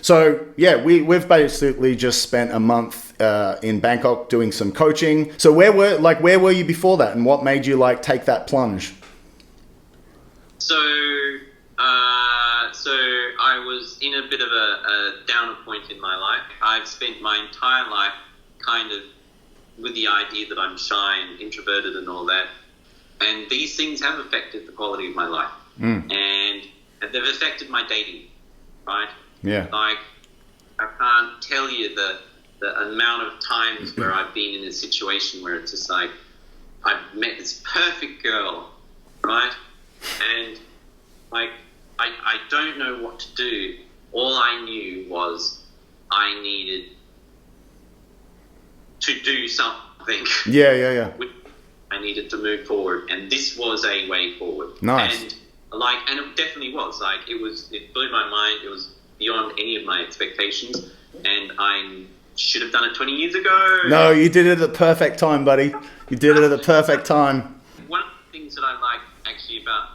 So yeah, we've basically just spent a month in Bangkok doing some coaching. So where were you before that, and what made you like take that plunge? So I was in a bit of a downer point in my life. I've spent my entire life kind of with the idea that I'm shy and introverted and all that. And these things have affected the quality of my life. And they've affected my dating, right? Yeah. Like, I can't tell you the amount of times where I've been in a situation where it's just like, I've met this perfect girl, right? And like, I don't know what to do. All I knew was I needed to do something. Yeah. I needed to move forward, and this was a way forward. Nice. And it definitely was. Like, it blew my mind. It was beyond any of my expectations, and I should have done it 20 years ago. No, you did it at the perfect time, buddy. You did it at the perfect time. One of the things that I liked actually about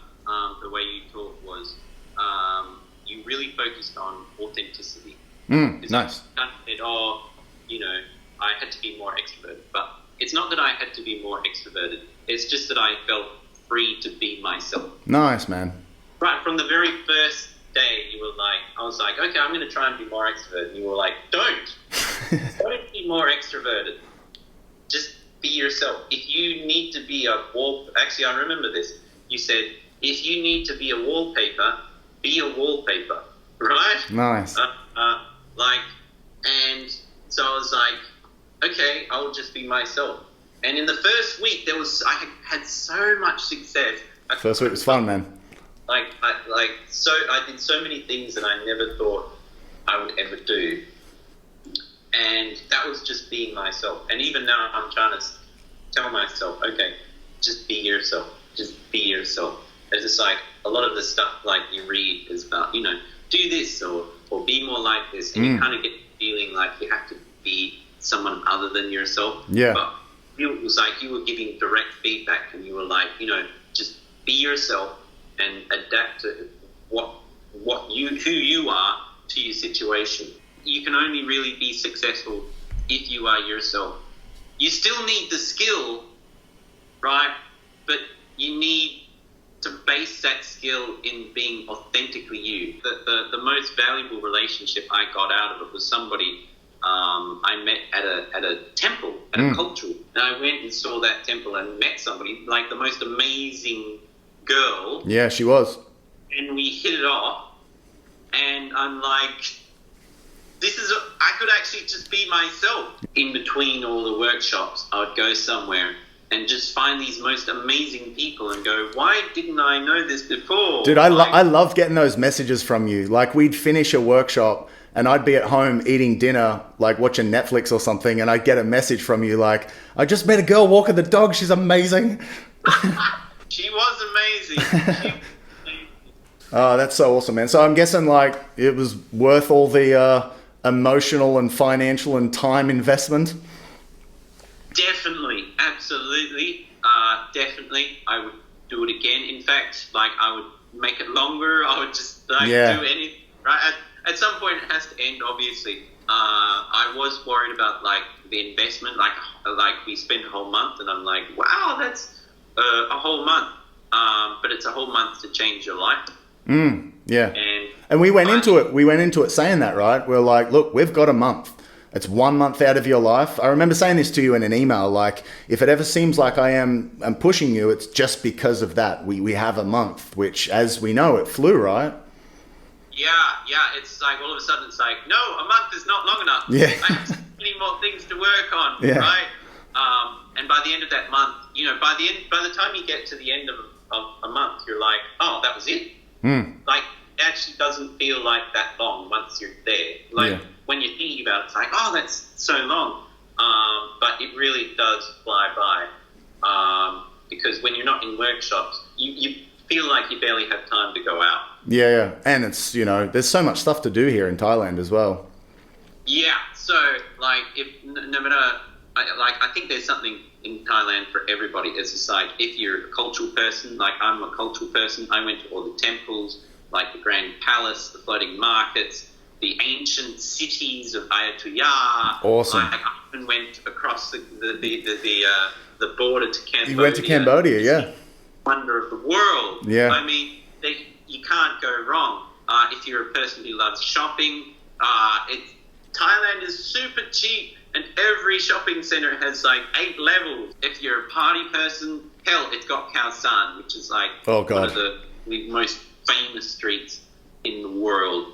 the way you taught was you really focused on authenticity. Nice. I had to be more extroverted, but it's not that I had to be more extroverted. It's just that I felt free to be myself. Nice, man. Right, from the very first day, I was like, okay, I'm going to try and be more extroverted. And you were like, don't be more extroverted. Just be yourself. If you need to be actually, I remember this. You said, if you need to be a wallpaper, be a wallpaper, right? Nice. And so I was like, okay, I'll just be myself. And in the first week, I had so much success. First week was fun, man. I did so many things that I never thought I would ever do. And that was just being myself. And even now, I'm trying to tell myself, okay, just be yourself. Just be yourself. It's just like a lot of the stuff like you read is about, do this or be more like this. And you kind of get the feeling like you have to be someone other than yourself. Yeah. But it was like you were giving direct feedback, and you were like, just be yourself and adapt to who you are to your situation. You can only really be successful if you are yourself. You still need the skill, right? But you need to base that skill in being authentically you. The most valuable relationship I got out of it was somebody I met at a temple, at a cultural. And I went and saw that temple and met somebody, like the most amazing girl. Yeah, she was. And we hit it off. And I'm like, I could actually just be myself. In between all the workshops, I would go somewhere and just find these most amazing people and go, why didn't I know this before? Dude, I love getting those messages from you. Like, we'd finish a workshop and I'd be at home eating dinner, like watching Netflix or something, and I'd get a message from you like, I just met a girl walking the dog. She's amazing. She was amazing. Oh, that's so awesome, man. So I'm guessing like it was worth all the emotional and financial and time investment. Definitely. Absolutely. Definitely. I would do it again. In fact, like I would make it longer. I would just do anything, right? At some point it has to end, obviously. I was worried about like the investment, like we spent a whole month, and I'm like, wow, that's a whole month. But it's a whole month to change your life. Yeah. And we went into it saying that, right? We're like, look, we've got a month. It's 1 month out of your life. I remember saying this to you in an email, like, if it ever seems like I'm pushing you, it's just because of that. We have a month, which, as we know, it flew, right? Yeah. It's like all of a sudden it's like, no, a month is not long enough. Yeah. I have so many more things to work on, yeah. Right? And by the end of that month, by the time you get to the end of a month, you're like, oh, that was it? Like, it actually doesn't feel like that long once you're there. Like, when you're thinking about it, it's like, oh, that's so long. But it really does fly by. Because when you're not in workshops, you feel like you barely have time to go out. Yeah. And it's, there's so much stuff to do here in Thailand as well. Yeah. So, like, I think there's something in Thailand for everybody. It's just like, if you're a cultural person, like I'm a cultural person, I went to all the temples, like the Grand Palace, the floating markets, the ancient cities of Ayutthaya. Awesome. Like, I even went across the border to Cambodia. You went to Cambodia, yeah. Wonder of the world. Yeah. I mean, you can't go wrong. If you're a person who loves shopping, Thailand is super cheap, and every shopping center has like 8 levels. If you're a party person, hell, it's got Khao San, which is like one of the most famous streets in the world.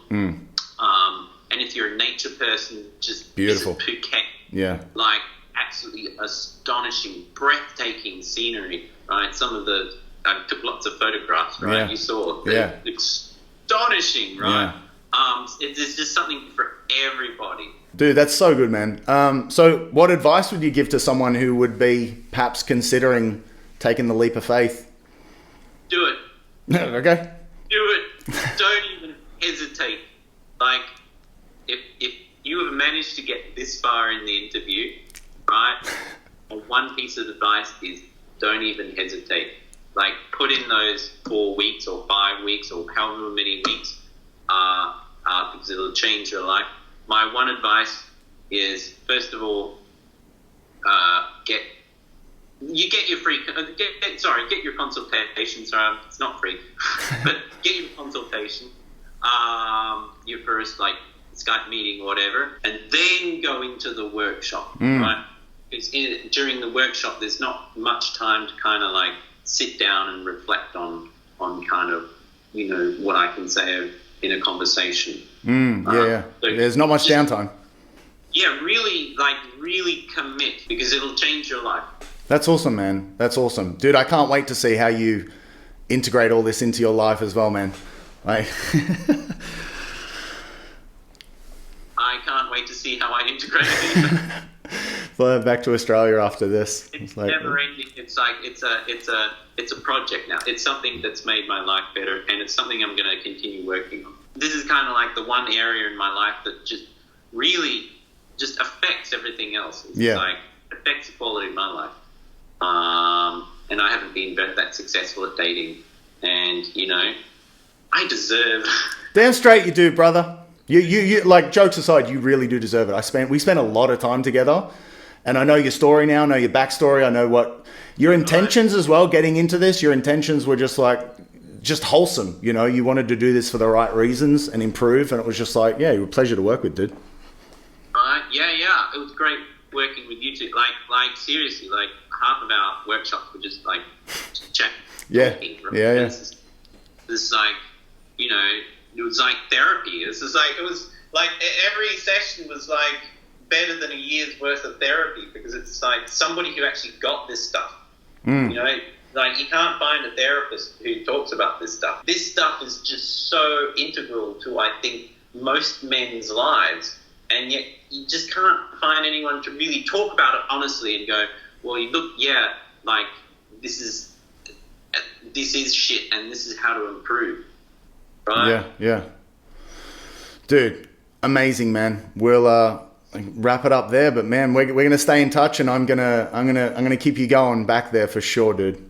And if you're a nature person, just beautiful. Visit Phuket. Yeah. Like absolutely astonishing, breathtaking scenery, right? I took lots of photographs, right? Yeah. You saw. Yeah. Astonishing, right? Yeah. It's just something for everybody. Dude, that's so good, man. So what advice would you give to someone who would be perhaps considering taking the leap of faith? Do it. Okay. Do it. Don't even hesitate. Like, if you have managed to get this far in the interview, right, one piece of advice is don't even hesitate. Like, put in those 4 weeks or 5 weeks or however many weeks, because it'll change your life. My one advice is, first of all, get your consultation. Sorry, it's not free, but get your consultation. Your first Skype meeting, whatever, and then go into the workshop, right? Because during the workshop, there's not much time to kind of like sit down and reflect on kind of, what I can say in a conversation. So there's not much downtime. Yeah, really commit, because it'll change your life. That's awesome, man. That's awesome. Dude, I can't wait to see how you integrate all this into your life as well, man. Like, I can't wait to see how I integrate it. Fly back to Australia after this. It's never ending. It's a project now. It's something that's made my life better, and it's something I'm going to continue working on. This is kind of like the one area in my life that just really just affects everything else. It's affects the quality of my life. And I haven't been that successful at dating, and I deserve. Damn straight you do, brother. You like, jokes aside, you really do deserve it. We spent a lot of time together, and I know your story now. I know your backstory. I know what your intentions as well. Getting into this, your intentions were just wholesome. You wanted to do this for the right reasons and improve, and it was just like, yeah, you were a pleasure to work with, dude. Yeah. It was great working with you two. Like seriously, like half of our workshops were just like chat. Yeah. Talking, right? Yeah. This it was like therapy. It was like every session was like better than a year's worth of therapy, because it's like somebody who actually got this stuff. Like, you can't find a therapist who talks about this stuff. This stuff is just so integral to, I think, most men's lives, and yet you just can't find anyone to really talk about it honestly and go, well, this is shit, and this is how to improve. Right? Yeah. Dude, amazing, man. We'll wrap it up there, but man, we're gonna stay in touch, and I'm gonna keep you going back there for sure, dude.